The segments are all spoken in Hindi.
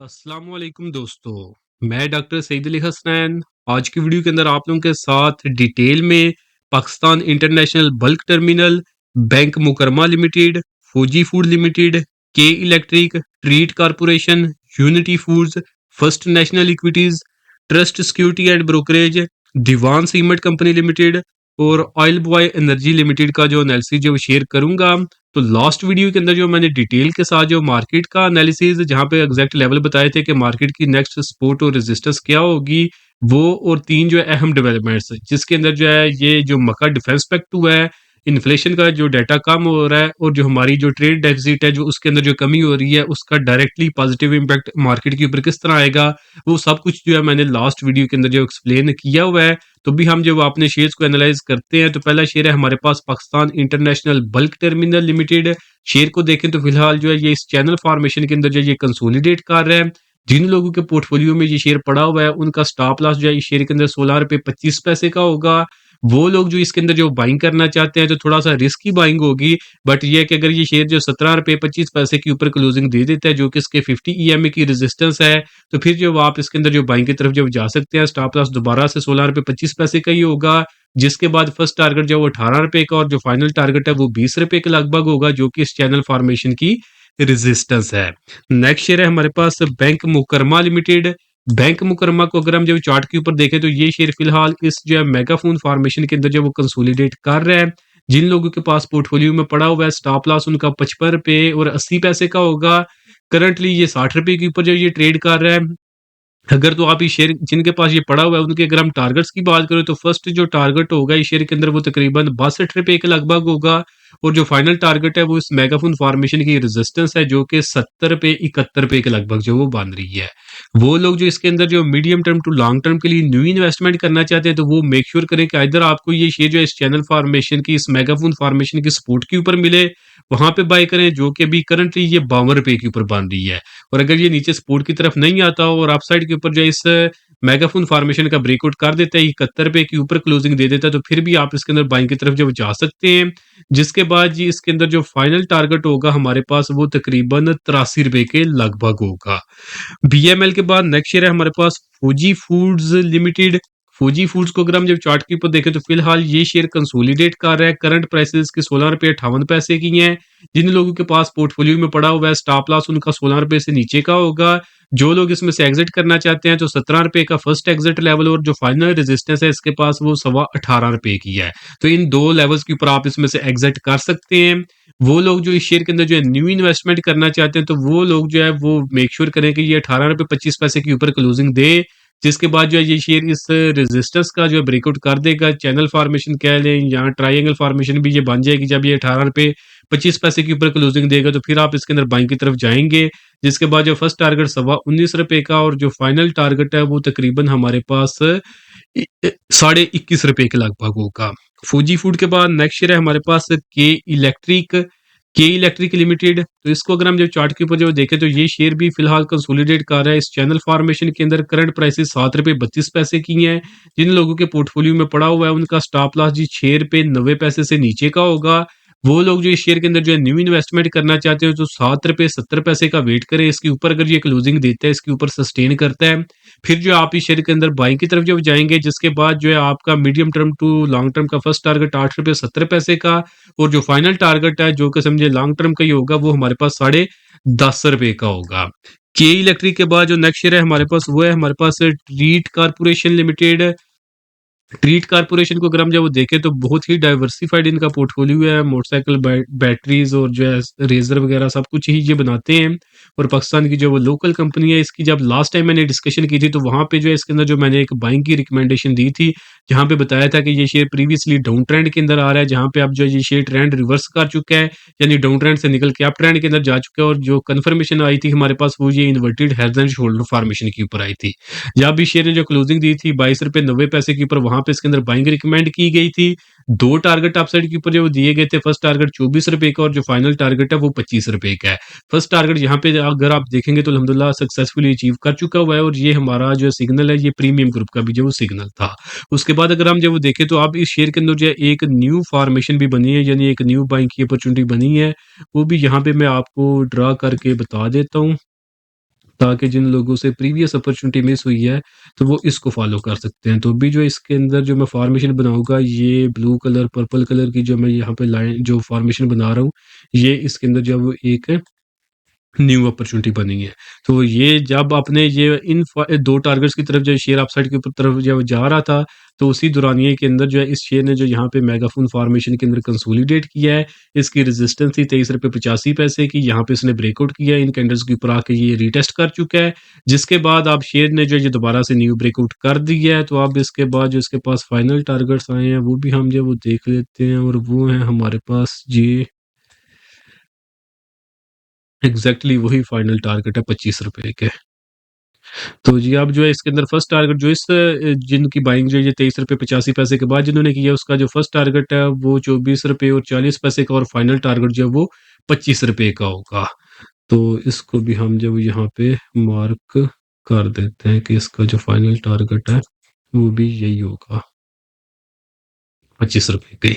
अस्सलाम वालेकुम दोस्तों। मैं डॉक्टर सईद अली हसनैन आज की वीडियो के अंदर आप लोगों के साथ डिटेल में Pakistan international bulk Terminal, Bank Makramah Limited, Fauji Food Limited, K Electric, Treet Corporation, Unity Foods, First National Equities, Trust Security and Brokerage, Dewan Cement Company Limited और ऑयल बॉय एनर्जी लिमिटेड का जो एनालिसिस जो शेयर करूंगा। तो लास्ट वीडियो के अंदर जो मैंने डिटेल के साथ जो मार्केट का एनालिसिस जहां पे एग्जैक्ट लेवल बताए थे कि मार्केट की नेक्स्ट सपोर्ट और रेजिस्टेंस क्या होगी, वो और तीन जो है अहम डेवलपमेंट्स जिसके अंदर जो है ये जो मक्का डिफेंस पैक्ट हुआ है, इन्फ्लेशन का जो डाटा कम हो रहा है और जो हमारी जो ट्रेड डेफिसिट है जो उसके अंदर जो कमी हो रही है उसका डायरेक्टली पॉजिटिव इम्पैक्ट मार्केट के ऊपर किस तरह आएगा, वो सब कुछ जो है मैंने लास्ट वीडियो के अंदर जो एक्सप्लेन किया हुआ है। तो भी हम जब अपने शेयर्स को एनालाइज करते हैं तो पहला शेयर है हमारे पास Pakistan international bulk terminal limited. Share को देखें तो फिलहाल जो है ये इस चैनल फॉर्मेशन के अंदर जो ये कंसोलिडेट कर रहा है। जिन लोगों के पोर्टफोलियो में ये शेयर पड़ा हुआ है उनका स्टॉप लॉस जो है इस शेयर के अंदर 16 रुपए 25 पैसे का होगा। वो लोग जो इसके अंदर जो बाइंग करना चाहते हैं तो थोड़ा सा रिस्की बाइंग होगी, बट ये है कि अगर ये शेयर जो 17 रुपए 25 पैसे के ऊपर क्लोजिंग दे देता है जो कि इसके 50 EMA की रेजिस्टेंस है, तो फिर जो आप इसके अंदर जो बाइंग की तरफ जब जा सकते हैं। स्टॉप लॉस दोबारा से 16 रुपए 25 पैसे का ही होगा, जिसके बाद फर्स्ट टारगेट जो वो 18 रुपए का और जो फाइनल टारगेट है वो 20 रुपए के लगभग होगा जो कि इस चैनल फॉर्मेशन की रेजिस्टेंस है। नेक्स्ट शेयर है हमारे पास बैंक मुकरमा लिमिटेड। बैंक मुकरमा को अगर हम जब चार्ट के ऊपर देखें तो ये शेयर फिलहाल इस जो है मेगाफोन फॉर्मेशन के अंदर जो वो कंसोलिडेट कर रहा है। जिन लोगों के पास पोर्टफोलियो में पड़ा हुआ है स्टॉप लॉस उनका 55 रुपए और 80 पैसे का होगा। करंटली ये 60 रुपए के ऊपर जो ये ट्रेड कर रहा है। अगर तो आप ये शेयर जिनके पास ये पड़ा हुआ है उनके अगर हम टारगेट्स की बात करें तो फर्स्ट जो टारगेट होगा इस शेयर के अंदर वो तकरीबन 62 रुपए के लगभग होगा और जो फाइनल टारगेट है वो इस मेगाफोन फॉर्मेशन की रेजिस्टेंस है जो कि 70 रुपए 71 रुपए के लगभग जो वो बन रही है। वो लोग जो इसके अंदर जो medium term to long term के लिए न्यू इन्वेस्टमेंट करना चाहते हैं तो वो मेक श्योर करें कि इधर आपको ये शेयर जो है इस चैनल फॉर्मेशन की इस मेगाफोन फॉर्मेशन की सपोर्ट के ऊपर मिले, वहां पे बाय करें जो कि अभी करंटली ये 52 रुपए के ऊपर बन रही है। और अगर ये नीचे सपोर्ट की तरफ नहीं आता हो और अपसाइड के ऊपर जो इस मेगाफोन फॉर्मेशन का ब्रेकआउट कर देता है 71 रुपए के ऊपर क्लोजिंग दे देता है तो फिर भी आप इसके अंदर बाइंग की तरफ जब जा सकते हैं। जिसके बाद जी इसके अंदर जो फाइनल टारगेट होगा हमारे पास वो तकरीबन 83 रुपए के लगभग होगा। BML के बाद नेक्स्ट शेयर है हमारे पास फौजी फूड्स लिमिटेड। फौजी फूड्स को अगर हम जब चार्ट के ऊपर देखें तो फिलहाल ये शेयर कंसोलिडेट कर रहा है। करंट प्राइसेस के 16 रुपए 58 पैसे की हैं। जिन लोगों के पास पोर्टफोलियो में पड़ा हुआ है स्टॉप लॉस उनका 16 रुपए से नीचे का होगा। जो लोग इसमें से एग्जिट करना चाहते हैं तो 17 रुपए का फर्स्ट एग्जिट लेवल और जो फाइनल रेजिस्टेंस है इसके पास वो 18 रुपए की है। तो इन दो लेवल्स के ऊपर आप इसमें से एग्जिट कर सकते हैं। वो लोग जो इस शेयर के अंदर जो है न्यू इन्वेस्टमेंट करना चाहते हैं तो वो लोग जो है वो मेक श्योर करें कि ये 18 रुपए 25 पैसे के ऊपर क्लोजिंग दे। जिसके बाद जो है ये शेयर इस रेजिस्टेंस का जो है ब्रेकआउट कर देगा। चैनल फॉर्मेशन कह लें या ट्रायंगल फॉर्मेशन भी ये बन जाएगी जब ये 18 रुपए 25 पैसे के ऊपर क्लोजिंग देगा तो फिर आप इसके अंदर बाइंग की तरफ जाएंगे। जिसके बाद जो फर्स्ट टारगेट 19 रुपए का और जो फाइनल टारगेट है वो तकरीबन हमारे पास 21 रुपए के लगभग होगा। फौजी फूड के बाद नेक्स्ट शेयर है हमारे पास के इलेक्ट्रिक लिमिटेड। तो इसको अगर हम जब चार्ट के ऊपर जब देखें तो ये शेयर भी फिलहाल कंसोलिडेट कर रहा है इस चैनल फॉर्मेशन के अंदर। करंट प्राइसेस 7 रुपए 32 पैसे की हैं। जिन लोगों के पोर्टफोलियो में पड़ा हुआ है उनका स्टॉप लॉस जी 6 रुपए 90 पैसे से नीचे का होगा। वो लोग जो इस शेयर के अंदर जो है न्यू इन्वेस्टमेंट करना चाहते हो तो 7 रुपए 70 पैसे का वेट करें। इसके ऊपर अगर ये क्लोजिंग देता है इसके ऊपर सस्टेन करता है फिर जो आप इस शेयर के अंदर बाइंग की तरफ जब जाएंगे। जिसके बाद जो है आपका medium term to long term का फर्स्ट टारगेट 8 रुपए 70 पैसे का और जो फाइनल टारगेट है जो कि समझे लॉन्ग टर्म का ही होगा वो हमारे पास 10.5 रुपए का होगा। के इलेक्ट्रिक के बाद जो नेक्स्ट शेयर है हमारे पास वो है हमारे पास treat corporation limited. Treat corporation को अगर हम जब देखें तो बहुत ही डाइवर्सिफाइड इनका पोर्टफोलियो है। मोटरसाइकिल बैटरीज और जो है रेजर वगैरह सब कुछ ही ये बनाते हैं। और पाकिस्तान की जो वो लोकल कंपनी है इसकी जब लास्ट टाइम मैंने डिस्कशन की थी तो वहां पे जो है इसके अंदर जो मैंने एक बाइंग की रिकमेंडेशन दी थी जहां पे बताया था कि ये शेयर प्रीवियसली डाउन ट्रेंड के अंदर आ रहा है जहां पे अब जो ये शेयर ट्रेंड रिवर्स कर चुका है, यानी डाउन ट्रेंड से निकल के अप ट्रेंड के अंदर जा चुका है। और जो कन्फर्मेशन आई थी हमारे पास वो ये inverted head and shoulder formation के ऊपर आई थी। जब भी शेयर ने जो क्लोजिंग दी थी 22 रुपए 90 पैसे के ऊपर वहां पे इसके अंदर बाइंग रिकमेंड की गई थी। दो टारगेट अपसाइड के ऊपर जो दिए गए थे, फर्स्ट टारगेट 24 रुपए का और जो फाइनल टारगेट है वो 25 रुपए का है। फर्स्ट टारगेट यहाँ पे अगर आप देखेंगे तो अल्हम्दुलिल्लाह सक्सेसफुली अचीव कर चुका हुआ है और ये हमारा जो सिग्नल है ये प्रीमियम ग्रुप का भी जो सिग्नल था। उसके बाद अगर हम जब देखें तो अब इस शेयर के अंदर जो है एक न्यू फॉर्मेशन भी बनी है, यानी एक न्यू बाइंग की अपॉर्चुनिटी बनी है। वो भी यहाँ पे मैं आपको ड्रा करके बता देता हूँ। ताकि जिन लोगों से प्रीवियस अपॉर्चुनिटी मिस हुई है, तो वो इसको फ़ॉलो कर सकते हैं। तो अभी जो इसके अंदर जो मैं फ़ॉर्मेशन बनाऊँगा, ये ब्लू कलर, पर्पल कलर की जो मैं यहाँ पे लाइन जो फ़ॉर्मेशन बना रहा हूँ, ये इसके अंदर जो है वो एक न्यू अपॉर्चुनिटी बनी है। तो ये जब आपने ये 2 टारगेट्स की तरफ जो शेयर अपसाइड की तरफ जब जा रहा था, तो उसी दौरानिये के अंदर जो है इस शेयर ने जो यहाँ पे मेगाफून फॉर्मेशन के अंदर कंसोलिडेट किया है। इसकी रेजिस्टेंस थी ₹23.85 की, यहाँ पे इसने ब्रेकआउट किया है, इन कैंडल्स के ऊपर आके ये रीटेस्ट कर चुका है। जिसके बाद अब शेयर ने जो है ये दोबारा से न्यू ब्रेकआउट कर दिया है। तो अब इसके बाद जो इसके पास फाइनल टारगेट्स आए हैं, वो भी हम जो है वो देख लेते हैं और वो हैं हमारे पास जी एग्ज़ैक्टली वही फाइनल टारगेट है ₹25 के। तो जी अब जो है इसके अंदर फर्स्ट टारगेट जो जिनकी बाइंग जो है ये ₹23.85 के बाद जिन्होंने किया उसका जो फर्स्ट टारगेट है वो ₹24.40 का और फाइनल टारगेट जो है वो ₹25 का होगा। तो इसको भी हम जो यहाँ पे मार्क कर देते हैं कि इसका जो फाइनल टारगेट है वो भी यही होगा। ₹25 के।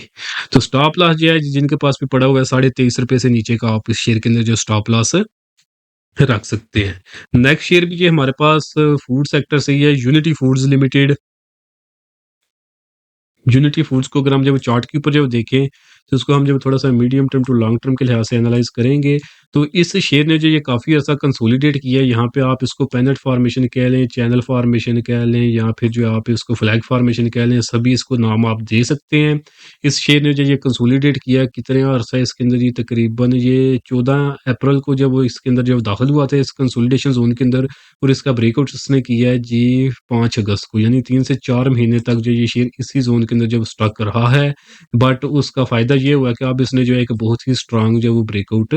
तो स्टॉप लॉस जो है जिनके पास भी पड़ा हुआ है ₹23.5 से नीचे का आप इस शेयर के अंदर जो स्टॉप लॉस रख सकते हैं। नेक्स्ट शेयर भी ये हमारे पास फूड सेक्टर से ही है, unity foods limited. Unity foods को अगर हम जब चार्ट के ऊपर जब देखें, तो उसको हम जब थोड़ा-सा medium term to long term के लिहाज से एनालाइज़ करेंगे, तो इस शेयर ने जो ये काफ़ी अर्सा कंसोलिडेट किया है, यहाँ पे आप इसको पेनट फॉर्मेशन कह लें, चैनल फॉर्मेशन कह लें या फिर जो आप इसको फ्लैग फॉर्मेशन कह लें, सभी इसको नाम आप दे सकते हैं। इस शेयर ने जो ये कंसोलिडेट किया, कितना अरसा इसके अंदर ये तकरीबन ये 14 अप्रैल को जब वो इसके अंदर जब दाखिल हुआ था इस कंसोलिडेशन ज़ोन के अंदर और इसका ब्रेकआउट इसने किया है जी 5 अगस्त को, यानी 3 से 4 महीने तक जो ये शेयर इसी ज़ोन के अंदर जब स्टक रहा है। बट उसका फ़ायदा ये हुआ कि अब इसने जो है एक बहुत ही स्ट्रॉन्ग जो है वो ब्रेकआउट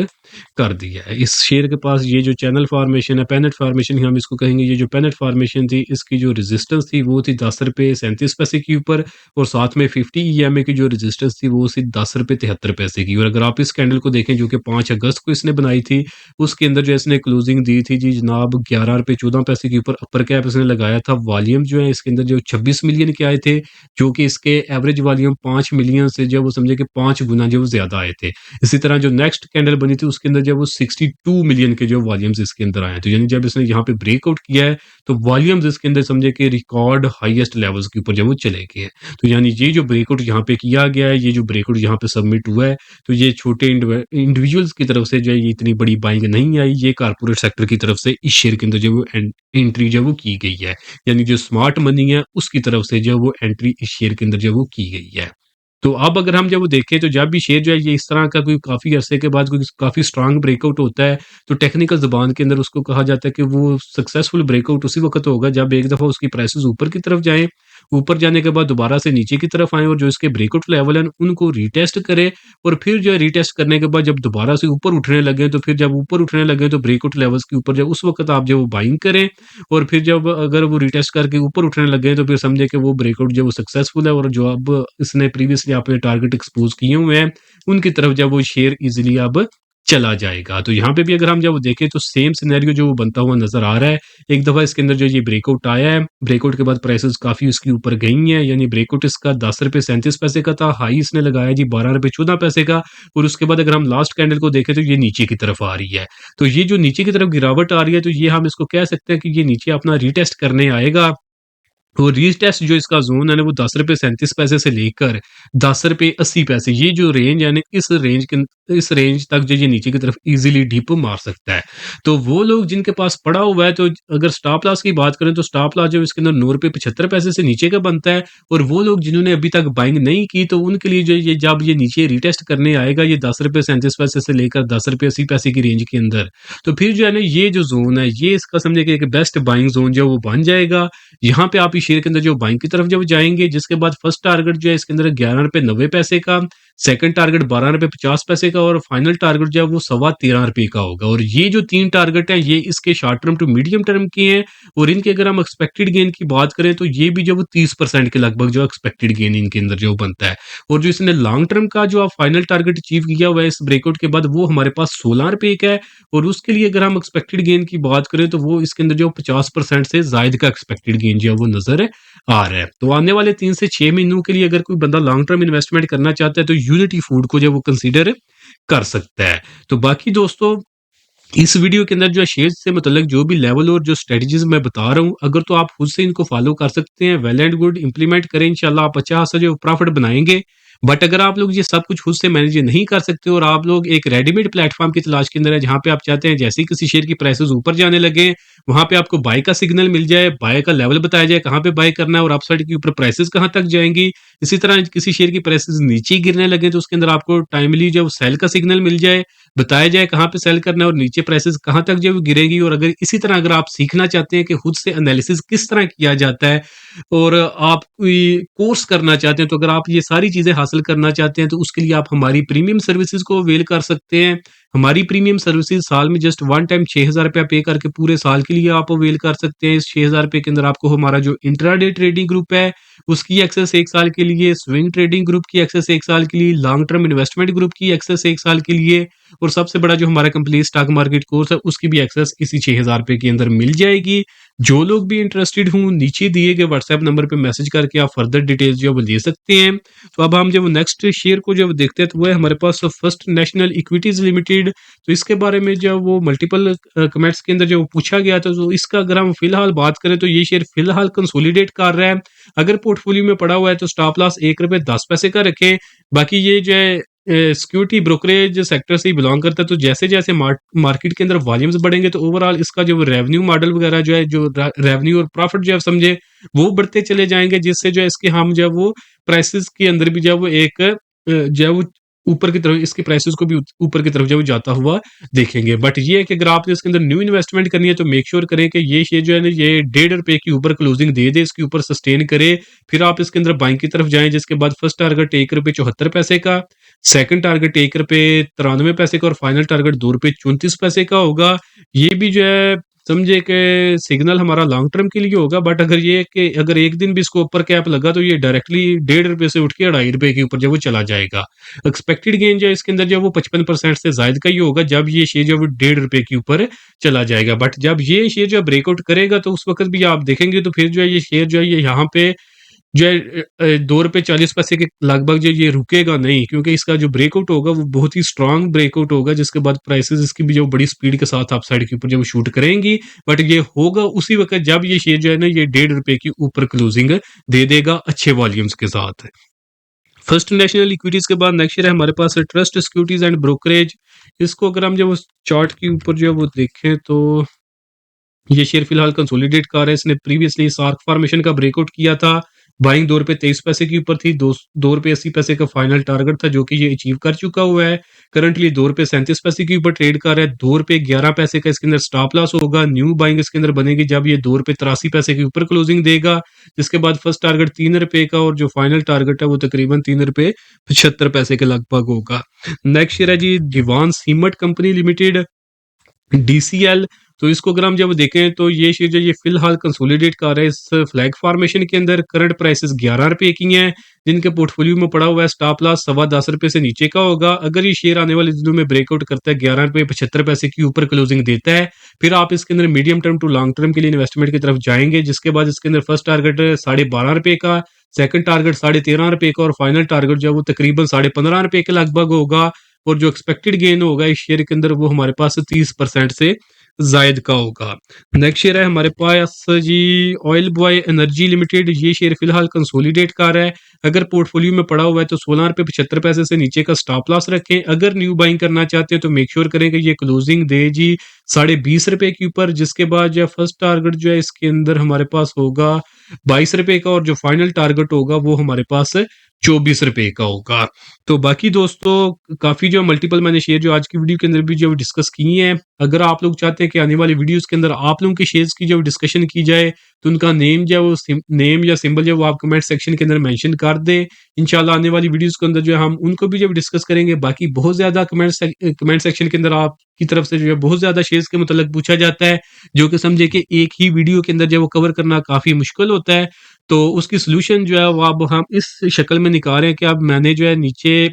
कर दिया है। इस शेयर के पास ये जो चैनल फॉर्मेशन है, पेनेट फॉर्मेशन ही हम इसको कहेंगे, ये जो पेनेट फॉर्मेशन थी, इसकी जो रेजिस्टेंस थी वो थी ₹10.37 के ऊपर और साथ में 50 ईएमए की जो रेजिस्टेंस थी वो थी ₹10.73 की। और अगर आप इस कैंडल को देखें जो कि 5 अगस्त को इसने बनाई थी, उसके अंदर जो इसने क्लोजिंग दी थी जी जनाब ₹11.14 के ऊपर अपर कैप इसने लगाया था। वॉल्यूम जो है इसके अंदर जो 26 मिलियन के आए थे, जो कि इसके एवरेज वॉल्यूम 5 मिलियन से जो वो समझे कि 5 गुना जो ज़्यादा आए थे। इसी तरह जो नेक्स्ट कैंडल बनी थी उसके अंदर जो वो 62 मिलियन के जो वॉल्यूम्स इसके अंदर आए हैं। तो यानी जब इसने यहाँ पे ब्रेकआउट किया है, तो वॉल्यूम्स इसके अंदर समझे कि रिकॉर्ड हाईएस्ट लेवल्स के ऊपर जो वो चले गए हैं। तो यानी ये जो ब्रेकआउट यहाँ पे किया गया है, ये जो ब्रेकआउट यहाँ पे सबमिट हुआ है, तो ये छोटे इंडिविजुअल्स की तरफ से जो है ये इतनी बड़ी बाइंग नहीं आई, ये कारपोरेट सेक्टर की तरफ से इस शेयर के अंदर जो वो एंट्री जो वो की गई है। यानी जो स्मार्ट मनी है उसकी तरफ से जो वो एंट्री इस शेयर के अंदर जो वो की गई है। तो अब अगर हम जब वो देखें तो जब भी शेयर जो है ये इस तरह का कोई काफ़ी अरसे के बाद कोई काफ़ी स्ट्रॉन्ग ब्रेकआउट होता है, तो टेक्निकल ज़ुबान के अंदर उसको कहा जाता है कि वो सक्सेसफुल ब्रेकआउट उसी वक़्त होगा जब एक दफ़ा उसकी प्राइसेज़ ऊपर की तरफ जाएँ, ऊपर जाने के बाद दोबारा से नीचे की तरफ आएँ और जो इसके ब्रेकआउट लेवल हैं उनको रीटेस्ट करें और फिर जो है रीटेस्ट करने के बाद जब दोबारा से ऊपर उठने लगे तो फिर जब ऊपर उठने लगे तो ब्रेकआउट लेवल्स के ऊपर जब उस वक़्त आप जो बाइंग करें और फिर जब अगर वो रीटेस्ट करके ऊपर उठने लग गए तो फिर समझे कि वो ब्रेकआउट जो वो सक्सेसफुल है और जो अब इसने प्रीवियसली आपने टारगेट एक्सपोज़ किए हुए हैं, उनकी तरफ जब वो शेयर ईज़िली अब चला जाएगा। तो यहाँ पे भी अगर हम जब वो देखें तो सेम सिनेरियो जो वो बनता हुआ नज़र आ रहा है। एक दफ़ा इसके अंदर जो ये ब्रेकआउट आया है, ब्रेकआउट के बाद प्राइसेज़ काफ़ी उसके ऊपर गई हैं, यानी ब्रेकआउट इसका ₹10.37 का था, हाई इसने लगाया जी ₹12.14 का और उसके बाद अगर हम लास्ट कैंडल को देखें तो ये नीचे की तरफ आ रही है। तो ये जो नीचे की तरफ गिरावट आ रही है, तो ये हम इसको कह सकते हैं कि ये नीचे अपना रीटेस्ट करने आएगा। तो रीटेस्ट जो इसका ज़ोन है ना वो ₹10.37 से लेकर ₹10.80 ये जो रेंज है ना इस रेंज तक जो ये नीचे की तरफ ईज़िली डिप मार सकता है। तो वो लोग जिनके पास पड़ा हुआ है तो अगर स्टॉप लॉस की बात करें तो स्टॉप लॉस जो इसके अंदर ₹9.75 से नीचे का बनता है और वो लोग जिन्होंने अभी तक बाइंग नहीं की तो उनके लिए जो ये जब ये नीचे रीटेस्ट करने आएगा ये ₹10.37 से लेकर ₹10.80 की रेंज के अंदर। तो फिर जो है ना ये जो ज़ोन है ये इसका समझिए कि एक बेस्ट बाइंग ज़ोन जो है वो बन जाएगा। यहाँ पे आप इस शेयर के अंदर जो बाइंग की तरफ जब जाएँगे, जिसके बाद फर्स्ट टारगेट जो है इसके अंदर ₹11.90 का, सेकंड टारगेट ₹12.50 का और फाइनल टारगेट जो है वो सवा ₹13 का होगा। और ये जो 3 टारगेट हैं, ये इसके short term to medium term के हैं और इनके अगर हम एक्सपेक्टेड गेन की बात करें, तो ये भी जो वो 30% के लगभग जो एक्सपेक्टेड गेन इनके अंदर जो बनता है। और जो इसने लॉन्ग टर्म का जो फाइनल टारगेट अचीव किया हुआ है इस ब्रेकआउट के बाद, वो हमारे पास ₹16 का है और उसके लिए अगर हम एक्सपेक्टेड गेन की बात करें, तो वो इसके अंदर जो 50% से ज़ायद का एक्सपेक्टेड गेन जो है वो नज़र आ रहा है। तो आने वाले 3 से 6 महीनों के लिए अगर कोई बंदा लॉन्ग टर्म इन्वेस्टमेंट करना चाहता है, तो यूनिटी फूड को जो है वो कंसीडर कर सकता है। तो बाकी दोस्तों इस वीडियो के अंदर जो है शेयर्स से मतलब जो भी लेवल और जो स्ट्रेटजीज मैं बता रहा हूँ, अगर तो आप खुद से इनको फॉलो कर सकते हैं, वेल एंड गुड, इंप्लीमेंट करें, इंशाल्लाह आप अच्छा खासा जो प्रॉफिट बनाएंगे। बट अगर आप लोग ये सब कुछ खुद से मैनेज नहीं कर सकते और आप लोग एक रेडीमेड प्लेटफॉर्म की तलाश के अंदर है, जहां पे आप चाहते हैं जैसे ही किसी शेयर की प्राइसेस ऊपर जाने लगे, वहां पे आपको बाय का सिग्नल मिल जाए, बाय का लेवल बताया जाए कहाँ पे बाय करना है और अपसाइड के ऊपर प्राइसेस कहाँ तक जाएंगी। इसी तरह किसी शेयर की प्राइसेस नीचे ही गिरने लगे तो उसके अंदर आपको टाइमली जो सेल का सिग्नल मिल जाए, बताया जाए कहाँ पे सेल करना है और नीचे प्राइसेस कहाँ तक जो है वो गिरेगी। और अगर इसी तरह अगर आप सीखना चाहते हैं कि खुद से एनालिसिस किस तरह किया जाता है और आप कोई कोर्स करना चाहते हैं, तो अगर आप ये सारी चीज़ें हासिल करना चाहते हैं तो उसके लिए आप हमारी प्रीमियम सर्विसेज को अवेल कर सकते हैं। हमारी प्रीमियम सर्विसेज साल में जस्ट वन टाइम 6,000 रुपया पे करके पूरे साल के लिए आप अवेल कर सकते हैं। इस 6,000 रुपये के अंदर आपको हमारा जो इंट्राडे ट्रेडिंग ग्रुप है उसकी एक्सेस 1 साल के लिए, स्विंग ट्रेडिंग ग्रुप की एक्सेस 1 साल के लिए, लॉन्ग टर्म इन्वेस्टमेंट ग्रुप की एक्सेस 1 साल के लिए और सबसे बड़ा जो हमारा कंप्लीट स्टॉक मार्केट कोर्स है उसकी भी एक्सेस इसी 6,000 रुपये के अंदर मिल जाएगी। जो लोग भी इंटरेस्टेड हों, नीचे दिए गए व्हाट्सएप नंबर पे मैसेज करके आप फर्दर डिटेल्स जो है वो ले सकते हैं। तो अब हम जब नेक्स्ट शेयर को जब देखते हैं तो वो है हमारे पास फर्स्ट नेशनल इक्विटीज लिमिटेड। तो इसके बारे में जब वो मल्टीपल कमेंट्स के अंदर जो पूछा गया था, तो इसका अगर हम फिलहाल बात करें तो ये शेयर फिलहाल कंसोलिडेट कर रहा है। अगर पोर्टफोलियो में पड़ा हुआ है तो स्टॉप लॉस 1 रुपये 10 पैसे का रखें। बाकी ये जो है सिक्योरिटी ब्रोकरेज सेक्टर से ही बिलोंग करता है, तो जैसे-जैसे मार्केट के अंदर वॉल्यूम्स बढ़ेंगे तो ओवरऑल इसका जो रेवेन्यू मॉडल वगैरह जो है, जो रेवेन्यू और प्रॉफिट जो है समझे, वो बढ़ते चले जाएँगे, जिससे जो है इसके हम जो है वो प्राइसेज़ के अंदर भी जो है वो एक जो है वो ऊपर की तरफ इसकी प्राइसेज़ को भी ऊपर की तरफ जो है वो जाता हुआ देखेंगे। बट ये है कि अगर आपने इसके अंदर न्यू इन्वेस्टमेंट करनी है तो मेक श्योर करें कि ये शेयर जो है ना ये ₹1.5 के ऊपर क्लोजिंग दे दे, इसके ऊपर सस्टेन करे, फिर आप इसके अंदर बाइंग की तरफ जाएँ। जिसके बाद फर्स्ट टारगेट ₹1.74 का, सेकंड टारगेट ₹1.93 का और फाइनल टारगेट ₹2.34 का होगा। ये भी जो है समझे कि सिग्नल हमारा लॉन्ग टर्म के लिए होगा। बट अगर ये है कि अगर एक दिन भी इसको ऊपर कैप लगा तो ये डायरेक्टली ₹1.5 से उठ के ₹2.5 के ऊपर जो वो चला जाएगा। एक्सपेक्टेड गेन जो है इसके अंदर जो है वो 55% से ज़ायद का ही होगा जब ये शेयर जो है वो ₹1.5 के ऊपर चला जाएगा। बट जब ये शेयर जो है ब्रेकआउट करेगा तो उस वक़्त भी आप देखेंगे तो फिर जो है ये शेयर जो है ये यहाँ पे जो है ₹2.40 के लगभग जो ये रुकेगा नहीं, क्योंकि इसका जो ब्रेकआउट होगा वो बहुत ही स्ट्रॉन्ग ब्रेकआउट होगा, जिसके बाद प्राइसेस इसकी भी जो बड़ी स्पीड के साथ अपसाइड के ऊपर जो शूट करेंगी। बट ये होगा उसी वक़्त जब ये शेयर जो है ना ये ₹1.5 के ऊपर क्लोजिंग दे देगा अच्छे वॉल्यूम्स के साथ। फर्स्ट नेशनल इक्विटीज के बाद नेक्स्ट शेयर है हमारे पास ट्रस्ट सिक्योरिटीज एंड ब्रोकरेज। इसको अगर हम जब उस चार्ट के ऊपर जो है वो देखें तो ये शेयर फिलहाल कंसोलिडेट कर रहा है। इसने प्रीवियसली सार्क फॉर्मेशन का ब्रेकआउट किया था। बाइंग ₹2.23 के ऊपर थी। ₹2.80 का फाइनल टारगेट था जो कि ये अचीव कर चुका हुआ है। करंटली ₹2.37 के ऊपर ट्रेड कर रहा है। ₹2.11 का इसके अंदर स्टॉप लॉस होगा। न्यू बाइंग इसके अंदर बनेगी जब ये ₹2.83 के ऊपर क्लोजिंग देगा। जिसके बाद फर्स्ट टारगेट ₹3 का और जो फाइनल टारगेट है वो तकरीबन ₹3.75 के लगभग होगा। नेक्स्ट शेयर है जी दीवान सीमेंट कंपनी लिमिटेड, डीसीएल। तो इसको अगर हम जब देखें तो ये शेयर जो ये फिलहाल कंसोलिडेट कर रहा है इस फ्लैग फॉर्मेशन के अंदर। करंट प्राइसेस ₹11 की हैं, जिनके पोर्टफोलियो में पड़ा हुआ है। स्टॉप लॉस ₹10.25 से नीचे का होगा। अगर ये शेयर आने वाले दिनों में ब्रेकआउट करता है ₹11.75 के ऊपर क्लोजिंग देता है, फिर आप इसके अंदर medium term to long term के लिए इन्वेस्टमेंट की तरफ जाएंगे। जिसके बाद इसके अंदर फर्स्ट टारगेट ₹12.5 का, सेकंड टारगेट ₹13.5 का और फाइनल टारगेट जो है वो तकरीबन ₹15.5 के लगभग होगा। और जो एक्सपेक्टेड गेन होगा इस शेयर के अंदर वो हमारे पास 30% से जायद का होगा। नेक्स्ट शेयर है हमारे पास जी ऑयल बॉय एनर्जी लिमिटेड। ये शेयर फिलहाल कंसोलिडेट कर रहा है। अगर पोर्टफोलियो में पड़ा हुआ है तो ₹16.75 से नीचे का स्टॉप लॉस रखें। अगर न्यू बाइंग करना चाहते हैं तो मेक श्योर करें कि ये क्लोजिंग दे जी ₹20.5 के ऊपर। जिसके बाद जो फर्स्ट टारगेट जो है इसके अंदर हमारे पास होगा ₹22 का और जो फाइनल टारगेट होगा वो हमारे पास ₹24 का होगा। तो बाकी दोस्तों काफ़ी जो मल्टीपल मैंने शेयर जो आज की वीडियो के अंदर भी जो डिस्कस किए हैं। अगर आप लोग चाहते हैं कि आने वाली वीडियोस के अंदर आप लोगों के शेयर्स की जो डिस्कशन की जाए तो उनका नेम जो है वो नेम या सिंबल जो है वो आप कमेंट सेक्शन के अंदर मेंशन कर दें। इंशाल्लाह आने वाली वीडियोस के अंदर जो है हम उनको भी जब डिस्कस करेंगे। बाकी बहुत ज़्यादा कमेंट सेक्शन के अंदर आपकी तरफ से जो है बहुत ज़्यादा शेयर्स के मुतल्लिक पूछा जाता है, जो कि समझे कि एक ही वीडियो के अंदर जो है वो कवर करना काफ़ी मुश्किल होता है। तो उसकी सॉल्यूशन जो है वो अब हम इस शक्ल में निकाल रहे हैं कि अब मैंने जो है नीचे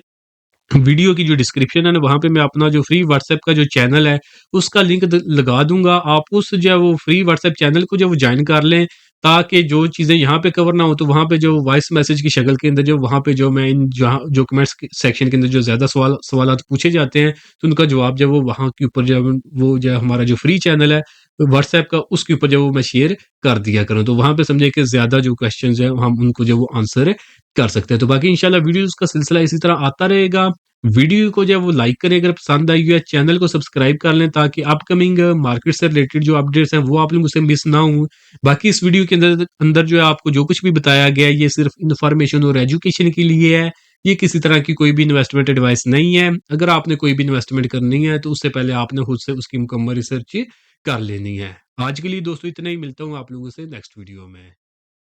वीडियो की जो डिस्क्रिप्शन है ना वहाँ पे मैं अपना जो फ्री व्हाट्सएप का जो चैनल है उसका लिंक लगा दूंगा। आप उस जो है वो फ्री व्हाट्सएप चैनल को जो वो ज्वाइन कर लें, ताकि जो चीज़ें यहाँ पे कवर ना हो तो वहाँ पे जो वॉइस मैसेज की शक्ल के अंदर जो वहाँ पे जो मैं इन जहाँ जो कमेंट्स सेक्शन के अंदर जो ज़्यादा सवालात पूछे जाते हैं तो उनका जवाब जो वो वहाँ के ऊपर जो वो जो हमारा जो फ्री चैनल है व्हाट्सएप का उसके ऊपर जो वो मैं शेयर कर दिया करूँ तो वहाँ पे समझे कि ज़्यादा जो क्वेश्चन है हम उनको जो वो आंसर कर सकते हैं। तो बाकी इंशाल्लाह वीडियोस का सिलसिला इसी तरह आता रहेगा। वीडियो को जो है वो लाइक करें अगर पसंद आई है, चैनल को सब्सक्राइब कर लें ताकि अपकमिंग मार्केट से रिलेटेड जो अपडेट्स हैं वो आप लोगों से मिस ना हो। बाकी इस वीडियो के अंदर अंदर जो है आपको जो कुछ भी बताया गया है ये सिर्फ इन्फॉर्मेशन और एजुकेशन के लिए है। ये किसी तरह की कोई भी इन्वेस्टमेंट एडवाइस नहीं है। अगर आपने कोई भी इन्वेस्टमेंट करनी है तो उससे पहले आपने खुद से उसकी मुकम्मल रिसर्च कर लेनी है। आज के लिए दोस्तों इतना ही, मिलता हूँ आप लोगों से नेक्स्ट वीडियो में।